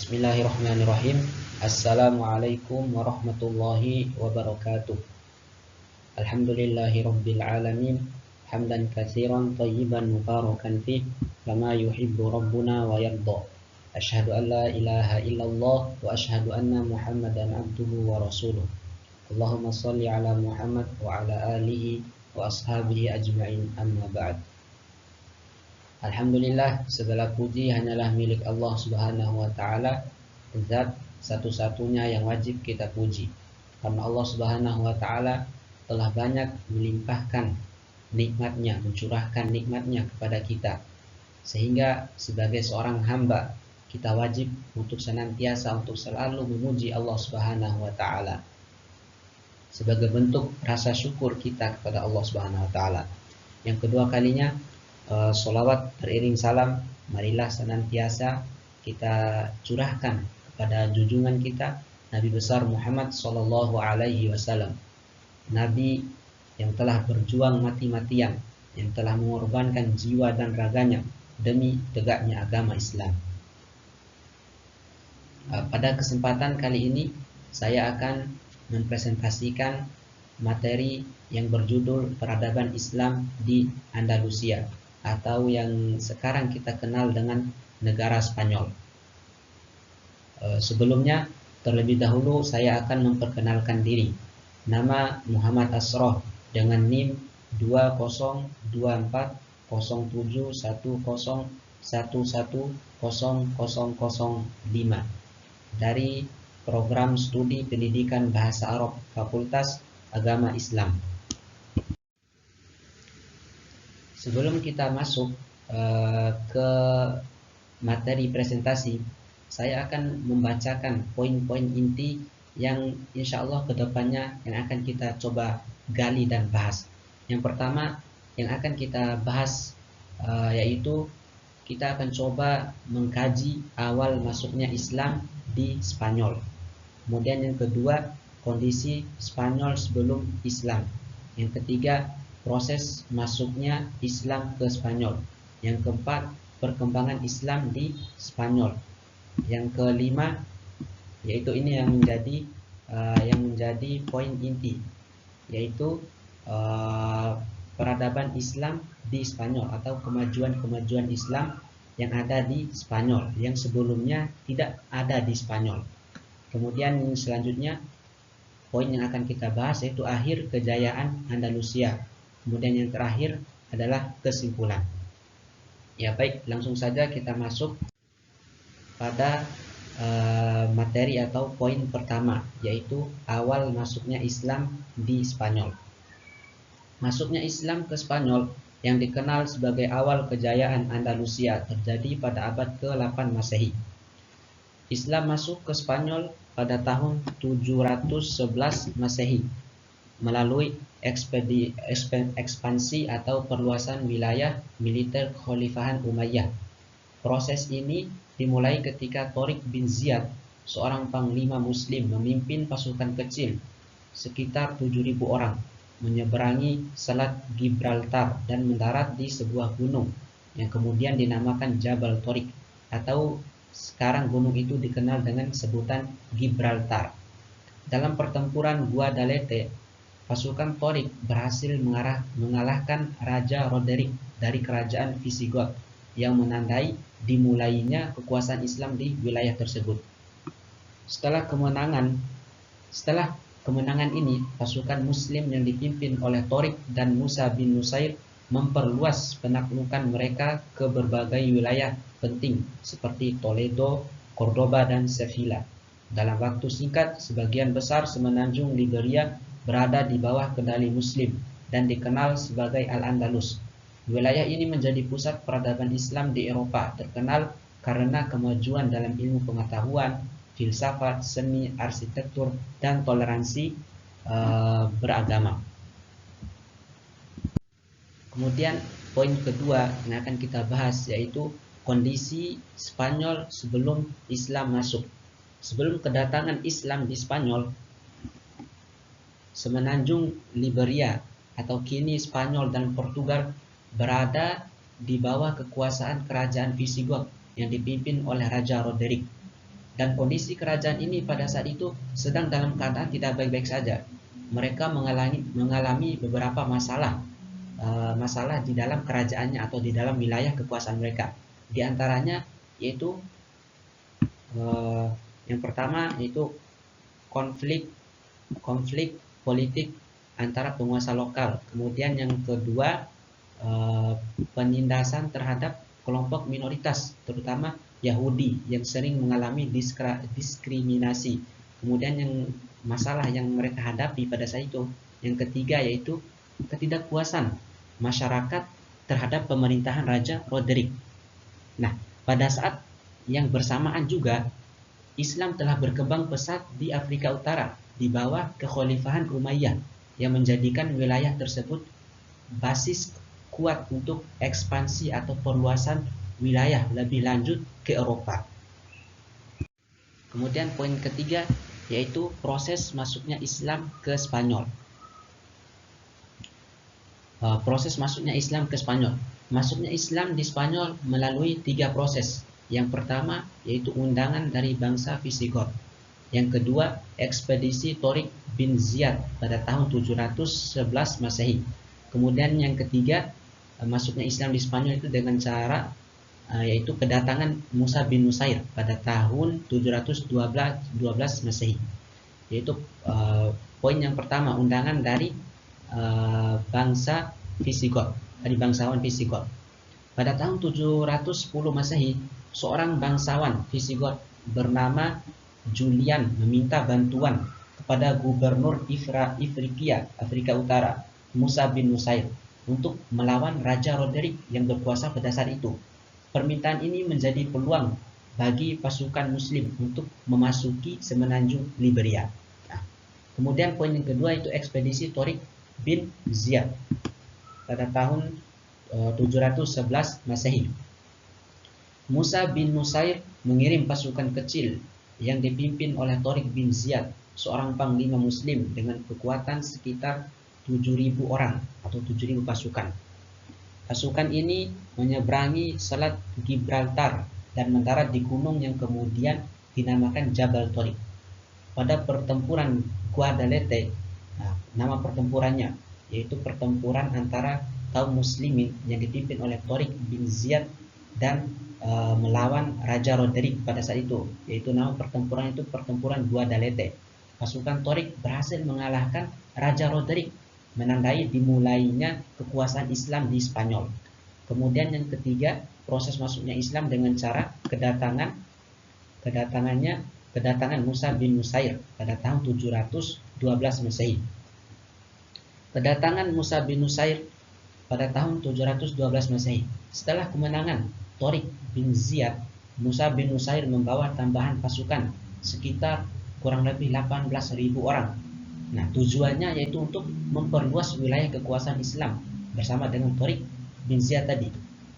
Bismillahirrahmanirrahim. Assalamualaikum warahmatullahi wabarakatuh. Alhamdulillahi rabbil alamin. Hamdan katsiran thayyiban mubarakan fih kama yuhibbu rabbuna wa yarda. Asyhadu an la ilaha illallah wa asyhadu anna Muhammadan abduhu wa rasuluh. Allahumma shalli ala Muhammad wa ala alihi wa ashabihi ajma'in, amma ba'd. Alhamdulillah, segala puji hanyalah milik Allah Subhanahu wa taala, zat satu-satunya yang wajib kita puji. Karena Allah Subhanahu wa taala telah banyak melimpahkan nikmatnya, mencurahkan nikmatnya kepada kita. Sehingga sebagai seorang hamba, kita wajib untuk senantiasa, untuk selalu memuji Allah Subhanahu wa taala. Sebagai bentuk rasa syukur kita kepada Allah Subhanahu wa taala. Yang kedua kalinya, sholawat beriring salam, marilah senantiasa kita curahkan kepada junjungan kita Nabi besar Muhammad Sallallahu Alaihi Wasallam, Nabi yang telah berjuang mati-matian, yang telah mengorbankan jiwa dan raganya demi tegaknya agama Islam. Pada kesempatan kali ini saya akan mempresentasikan materi yang berjudul Peradaban Islam di Andalusia, atau yang sekarang kita kenal dengan negara Spanyol. Sebelumnya, terlebih dahulu saya akan memperkenalkan diri. Nama Muhammad Asroh dengan NIM 202401011005 dari Program Studi Pendidikan Bahasa Arab Fakultas Agama Islam. Sebelum kita masuk ke materi presentasi, saya akan membacakan poin-poin inti yang insya Allah kedepannya yang akan kita coba gali dan bahas. Yang pertama yang akan kita bahas yaitu kita akan coba mengkaji awal masuknya Islam di Spanyol. Kemudian yang kedua, kondisi Spanyol sebelum Islam. Yang ketiga, proses masuknya Islam ke Spanyol. Yang keempat, perkembangan Islam di Spanyol. Yang kelima, yaitu ini yang menjadi poin inti, yaitu peradaban Islam di Spanyol atau kemajuan-kemajuan Islam yang ada di Spanyol yang sebelumnya tidak ada di Spanyol. Kemudian selanjutnya poin yang akan kita bahas yaitu akhir kejayaan Andalusia. Kemudian yang terakhir adalah kesimpulan. Ya baik, langsung saja kita masuk pada materi atau poin pertama, yaitu awal masuknya Islam di Spanyol. Masuknya Islam ke Spanyol yang dikenal sebagai awal kejayaan Andalusia terjadi pada abad ke-8 Masehi. Islam masuk ke Spanyol pada tahun 711 Masehi melalui ekspansi atau perluasan wilayah militer Kekhalifahan Umayyah. Proses ini dimulai ketika Tariq bin Ziyad, seorang panglima muslim, memimpin pasukan kecil sekitar 7.000 orang menyeberangi Selat Gibraltar dan mendarat di sebuah gunung yang kemudian dinamakan Jabal Tariq, atau sekarang gunung itu dikenal dengan sebutan Gibraltar. Dalam pertempuran Guadalete, pasukan Tariq berhasil mengalahkan Raja Roderick dari kerajaan Visigoth yang menandai dimulainya kekuasaan Islam di wilayah tersebut. Setelah kemenangan ini, pasukan Muslim yang dipimpin oleh Tariq dan Musa bin Nusair memperluas penaklukan mereka ke berbagai wilayah penting seperti Toledo, Cordoba, dan Sevilla. Dalam waktu singkat, sebagian besar semenanjung Liberia berada di bawah kendali Muslim dan dikenal sebagai Al-Andalus. Wilayah ini menjadi pusat peradaban Islam di Eropa, terkenal karena kemajuan dalam ilmu pengetahuan, filsafat, seni, arsitektur, dan toleransi beragama. Kemudian poin kedua yang akan kita bahas yaitu kondisi Spanyol sebelum Islam masuk. Sebelum kedatangan Islam di Spanyol, semenanjung Liberia atau kini Spanyol dan Portugal berada di bawah kekuasaan kerajaan Visigoth yang dipimpin oleh Raja Roderick. Dan kondisi kerajaan ini pada saat itu sedang dalam keadaan tidak baik-baik saja. Mereka mengalami beberapa masalah di dalam kerajaannya atau di dalam wilayah kekuasaan mereka. Di antaranya yaitu yang pertama yaitu konflik konflik politik antara penguasa lokal. Kemudian yang kedua penindasan terhadap kelompok minoritas, terutama Yahudi yang sering mengalami diskriminasi. Kemudian yang masalah yang mereka hadapi pada saat itu, yang ketiga yaitu ketidakpuasan masyarakat terhadap pemerintahan Raja Roderick. Nah, pada saat yang bersamaan juga Islam telah berkembang pesat di Afrika Utara di bawah kekhalifahan Umayyah yang menjadikan wilayah tersebut basis kuat untuk ekspansi atau perluasan wilayah lebih lanjut ke Eropa. Kemudian poin ketiga yaitu proses masuknya Islam ke Spanyol. Proses masuknya Islam ke Spanyol. Masuknya Islam di Spanyol melalui 3 proses. Yang pertama yaitu undangan dari bangsa Visigoth. Yang kedua, ekspedisi Torik bin Ziyad pada tahun 711 Masehi. Kemudian yang ketiga, masuknya Islam di Spanyol itu dengan cara yaitu kedatangan Musa bin Nusair pada tahun 712 Masehi. Yaitu poin yang pertama, undangan dari bangsa Visigoth, dari bangsawan Visigoth. Pada tahun 710 Masehi, seorang bangsawan Visigoth bernama Julian meminta bantuan kepada gubernur Ifriqiya, Afrika Utara, Musa bin Nusair untuk melawan Raja Roderick yang berkuasa pada saat itu. Permintaan ini menjadi peluang bagi pasukan muslim untuk memasuki semenanjung Liberia. Nah, kemudian poin yang kedua itu ekspedisi Torik bin Ziyad pada tahun 711 Masehi. Musa bin Nusair mengirim pasukan kecil yang dipimpin oleh Torik bin Ziyad, seorang panglima muslim dengan kekuatan sekitar 7.000 orang atau 7.000 pasukan. Pasukan ini menyeberangi Selat Gibraltar dan mendarat di gunung yang kemudian dinamakan Jabal Torik. Pada pertempuran Guadalete, nama pertempurannya yaitu pertempuran antara kaum muslimin yang dipimpin oleh Torik bin Ziyad dan melawan Raja Roderick pada saat itu, yaitu nama pertempuran itu pertempuran Guadalete. Pasukan Torik berhasil mengalahkan Raja Roderick, menandai dimulainya kekuasaan Islam di Spanyol. Kemudian yang ketiga, proses masuknya Islam dengan cara kedatangan Musa bin Nusair pada tahun 712 Masehi. Kedatangan Musa bin Nusair pada tahun 712 Masehi. Setelah kemenangan Torik bin Ziyad, Musa bin Nusair membawa tambahan pasukan sekitar kurang lebih 18.000 orang. Nah, tujuannya yaitu untuk memperluas wilayah kekuasaan Islam bersama dengan Torik bin Ziyad tadi.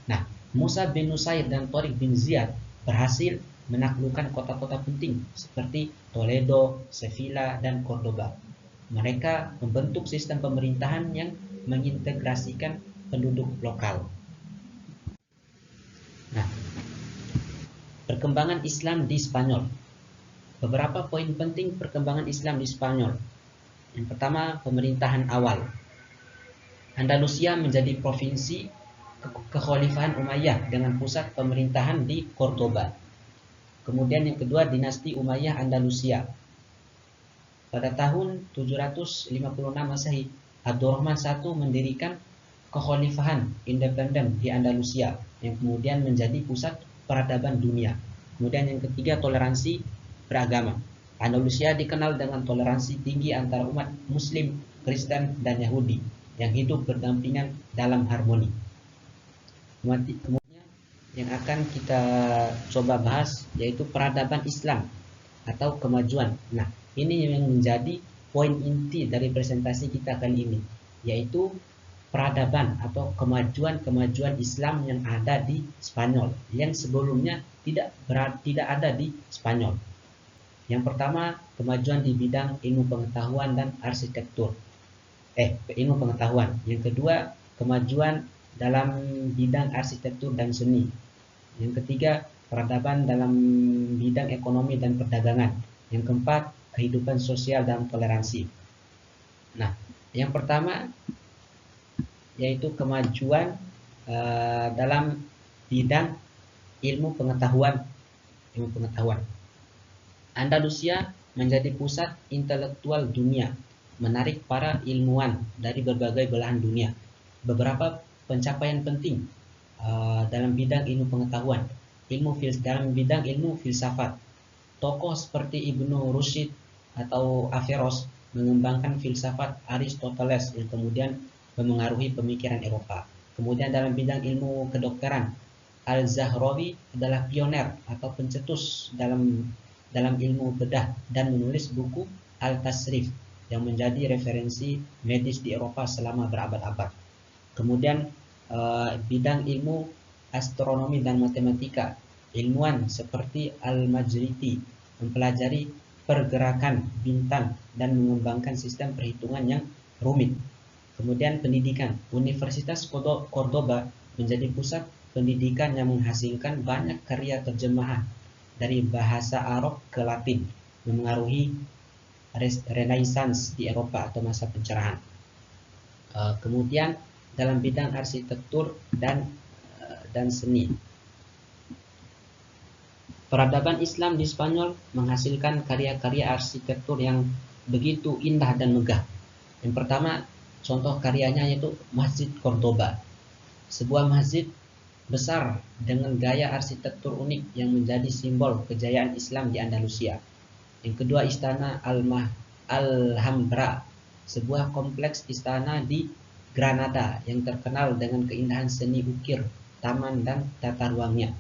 Nah, Musa bin Nusair dan Torik bin Ziyad berhasil menaklukkan kota-kota penting seperti Toledo, Sevilla, dan Cordoba. Mereka membentuk sistem pemerintahan yang mengintegrasikan penduduk lokal. Nah, perkembangan Islam di Spanyol. Beberapa poin penting perkembangan Islam di Spanyol. Yang pertama, pemerintahan awal. Andalusia menjadi provinsi kekhalifahan Umayyah dengan pusat pemerintahan di Cordoba. Kemudian yang kedua, dinasti Umayyah Andalusia. Pada tahun 756 Masehi, Abdurrahman I mendirikan kekhalifahan independen di Andalusia yang kemudian menjadi pusat peradaban dunia. Kemudian yang ketiga, toleransi beragama. Andalusia dikenal dengan toleransi tinggi antara umat Muslim, Kristen, dan Yahudi yang hidup berdampingan dalam harmoni. Kemudian yang akan kita coba bahas yaitu peradaban Islam atau kemajuan. Nah, ini yang menjadi poin inti dari presentasi kita kali ini, yaitu peradaban atau kemajuan Islam yang ada di Spanyol yang sebelumnya tidak ada di Spanyol. Yang pertama, kemajuan di bidang ilmu pengetahuan dan arsitektur. Ilmu pengetahuan. Yang kedua, kemajuan dalam bidang arsitektur dan seni. Yang ketiga, peradaban dalam bidang ekonomi dan perdagangan. Yang keempat, kehidupan sosial dan toleransi. Nah, yang pertama yaitu kemajuan dalam bidang ilmu pengetahuan. Andalusia menjadi pusat intelektual dunia, menarik para ilmuwan dari berbagai belahan dunia. Beberapa pencapaian penting dalam bidang ilmu pengetahuan, dalam bidang ilmu filsafat. Tokoh seperti Ibnu Rushd atau Averroes mengembangkan filsafat Aristoteles yang kemudian memengaruhi pemikiran Eropa. Kemudian dalam bidang ilmu kedokteran, Al-Zahrawi adalah pioner atau pencetus dalam ilmu bedah dan menulis buku Al-Tasrif yang menjadi referensi medis di Eropa selama berabad-abad. Kemudian bidang ilmu astronomi dan matematika, ilmuwan seperti Al-Majriti mempelajari pergerakan bintang dan mengembangkan sistem perhitungan yang rumit. Kemudian pendidikan, Universitas Cordoba menjadi pusat pendidikan yang menghasilkan banyak karya terjemahan dari bahasa Arab ke Latin, memengaruhi Renaissance di Eropa atau masa pencerahan. Kemudian dalam bidang arsitektur dan seni, peradaban Islam di Spanyol menghasilkan karya-karya arsitektur yang begitu indah dan megah. Yang pertama, contoh karyanya yaitu Masjid Cordoba, sebuah masjid besar dengan gaya arsitektur unik yang menjadi simbol kejayaan Islam di Andalusia. Yang kedua, Istana Alhambra, sebuah kompleks istana di Granada yang terkenal dengan keindahan seni ukir, taman dan tata ruangnya.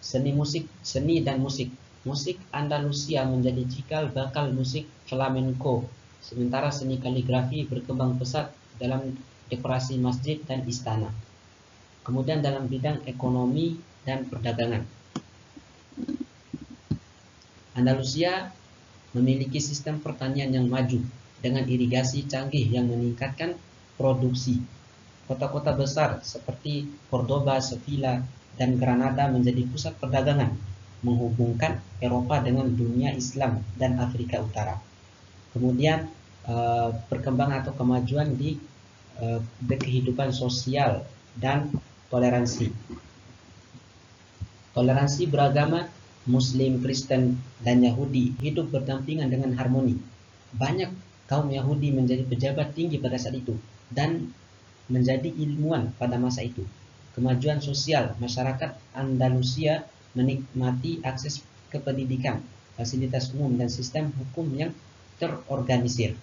Seni dan musik. Musik Andalusia menjadi cikal bakal musik flamenco, sementara seni kaligrafi berkembang pesat dalam dekorasi masjid dan istana. Kemudian dalam bidang ekonomi dan perdagangan, Andalusia memiliki sistem pertanian yang maju dengan irigasi canggih yang meningkatkan produksi. Kota-kota besar seperti Cordoba, Sevilla, dan Granada menjadi pusat perdagangan, menghubungkan Eropa dengan dunia Islam dan Afrika Utara. Kemudian perkembangan atau kemajuan di kehidupan sosial dan toleransi. Toleransi beragama, Muslim, Kristen, dan Yahudi hidup berdampingan dengan harmoni. Banyak kaum Yahudi menjadi pejabat tinggi pada saat itu dan menjadi ilmuwan pada masa itu. Kemajuan sosial, masyarakat Andalusia menikmati akses ke pendidikan, fasilitas umum, dan sistem hukum yang terorganisir.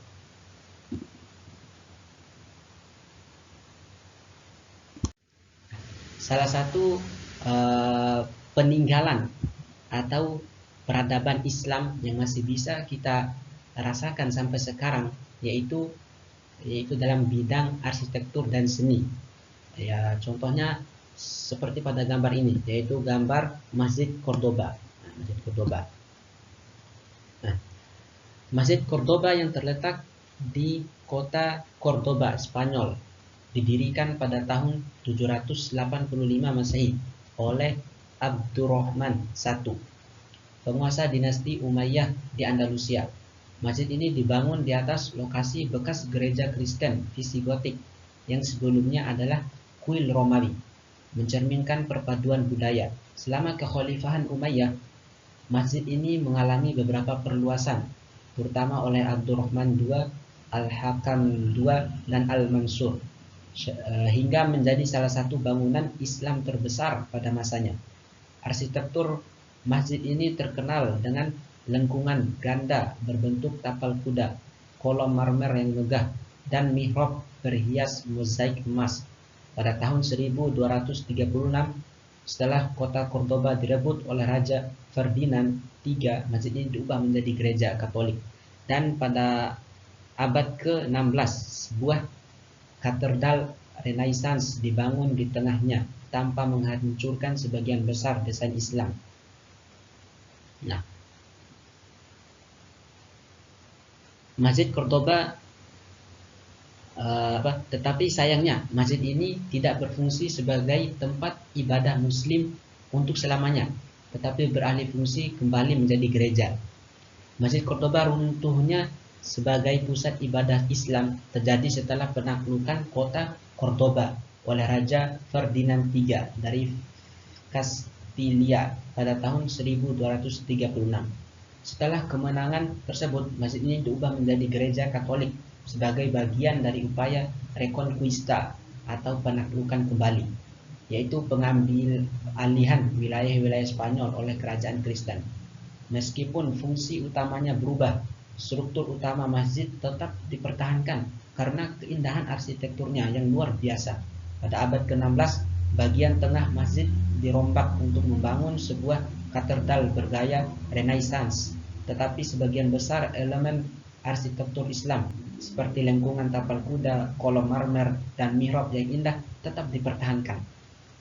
Salah satu peninggalan atau peradaban Islam yang masih bisa kita rasakan sampai sekarang yaitu dalam bidang arsitektur dan seni. Ya, contohnya seperti pada gambar ini, yaitu gambar Masjid Cordoba. Nah, Masjid Cordoba yang terletak di kota Cordoba, Spanyol, didirikan pada tahun 785 Masehi oleh Abdurrahman I, penguasa dinasti Umayyah di Andalusia. Masjid ini dibangun di atas lokasi bekas gereja Kristen Visigotik yang sebelumnya adalah kuil Romawi, mencerminkan perpaduan budaya. Selama kekhalifahan Umayyah, masjid ini mengalami beberapa perluasan, terutama oleh Abdurrahman II, Al-Hakam II, dan Al-Mansur, hingga menjadi salah satu bangunan Islam terbesar pada masanya. Arsitektur masjid ini terkenal dengan lengkungan ganda berbentuk tapal kuda, kolom marmer yang megah, dan mihrab berhias mozaik emas. Pada tahun 1236, setelah kota Cordoba direbut oleh Raja Ferdinand III, masjid ini diubah menjadi gereja Katolik. Dan pada abad ke-16, sebuah katedral Renaissance dibangun di tengahnya tanpa menghancurkan sebagian besar desain Islam. Nah, Masjid Cordoba tetapi sayangnya masjid ini tidak berfungsi sebagai tempat ibadah muslim untuk selamanya. tetapi beralih fungsi kembali menjadi gereja. Masjid Cordoba runtuhnya sebagai pusat ibadah Islam terjadi setelah penaklukan kota Cordoba oleh Raja Ferdinand III dari Castilla pada tahun 1236. Setelah kemenangan tersebut, masjid ini diubah menjadi gereja Katolik sebagai bagian dari upaya Reconquista atau penaklukan kembali, yaitu pengambil alihan wilayah-wilayah Spanyol oleh kerajaan Kristen. Meskipun fungsi utamanya berubah, struktur utama masjid tetap dipertahankan karena keindahan arsitekturnya yang luar biasa. Pada abad ke-16, bagian tengah masjid dirombak untuk membangun sebuah katedral bergaya Renaissance, tetapi sebagian besar elemen arsitektur Islam seperti lengkungan tapal kuda, kolom marmer, dan mihrab yang indah tetap dipertahankan.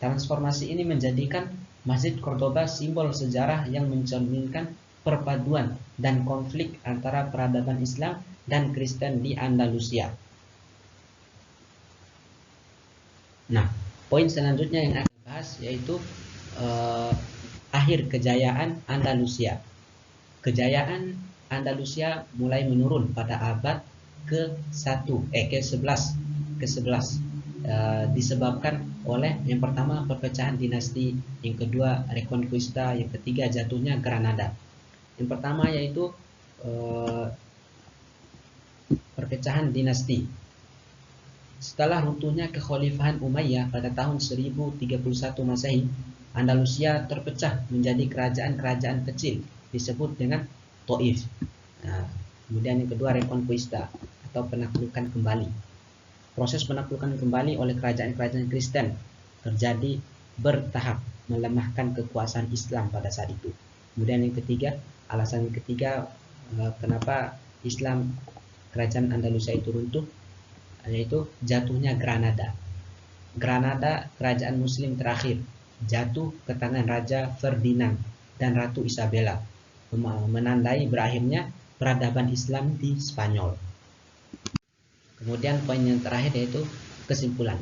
Transformasi ini menjadikan Masjid Cordoba simbol sejarah yang mencerminkan perpaduan dan konflik antara peradaban Islam dan Kristen di Andalusia. Nah, poin selanjutnya yang akan bahas yaitu akhir kejayaan Andalusia. Kejayaan Andalusia mulai menurun pada abad ke-11 disebabkan oleh yang pertama perpecahan dinasti, yang kedua Reconquista, yang ketiga jatuhnya Granada. Yang pertama yaitu perpecahan dinasti. Setelah runtuhnya kekhalifahan Umayyah pada tahun 1031 Masehi, Andalusia terpecah menjadi kerajaan-kerajaan kecil disebut dengan Taif. Nah, kemudian yang kedua Reconquista atau penaklukan kembali. Proses penaklukan kembali oleh kerajaan-kerajaan Kristen terjadi bertahap, melemahkan kekuasaan Islam pada saat itu. Kemudian yang ketiga, alasan ketiga kenapa Islam kerajaan Andalusia itu runtuh, yaitu jatuhnya Granada. Granada, kerajaan Muslim terakhir, jatuh ke tangan Raja Ferdinand dan Ratu Isabella, menandai berakhirnya peradaban Islam di Spanyol. Kemudian poin yang terakhir yaitu kesimpulan.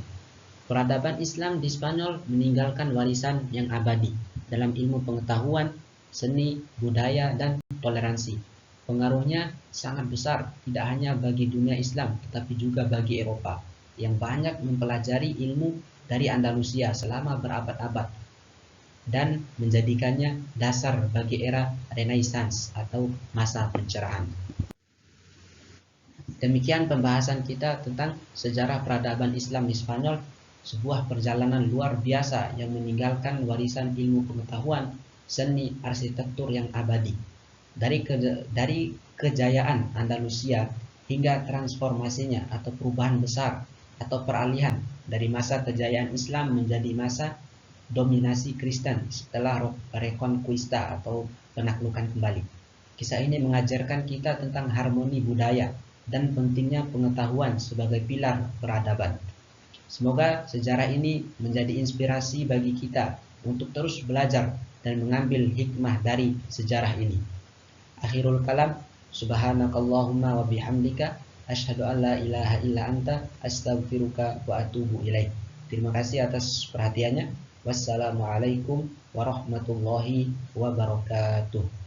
Peradaban Islam di Spanyol meninggalkan warisan yang abadi dalam ilmu pengetahuan, seni, budaya, dan toleransi. Pengaruhnya sangat besar tidak hanya bagi dunia Islam tetapi juga bagi Eropa yang banyak mempelajari ilmu dari Andalusia selama berabad-abad dan menjadikannya dasar bagi era Renaissance atau masa pencerahan. Demikian pembahasan kita tentang sejarah peradaban Islam di Spanyol, sebuah perjalanan luar biasa yang meninggalkan warisan ilmu pengetahuan, seni, arsitektur yang abadi. Dari kejayaan Andalusia hingga transformasinya atau perubahan besar atau peralihan dari masa kejayaan Islam menjadi masa dominasi Kristen setelah Reconquista atau penaklukan kembali. Kisah ini mengajarkan kita tentang harmoni budaya dan pentingnya pengetahuan sebagai pilar peradaban. Semoga sejarah ini menjadi inspirasi bagi kita untuk terus belajar dan mengambil hikmah dari sejarah ini. Akhirul kalam, subhanakallahumma wa bihamdika, asyhadu an la ilaha illa anta, astaghfiruka wa atubu ilaik. Terima kasih atas perhatiannya. Wassalamualaikum warahmatullahi wabarakatuh.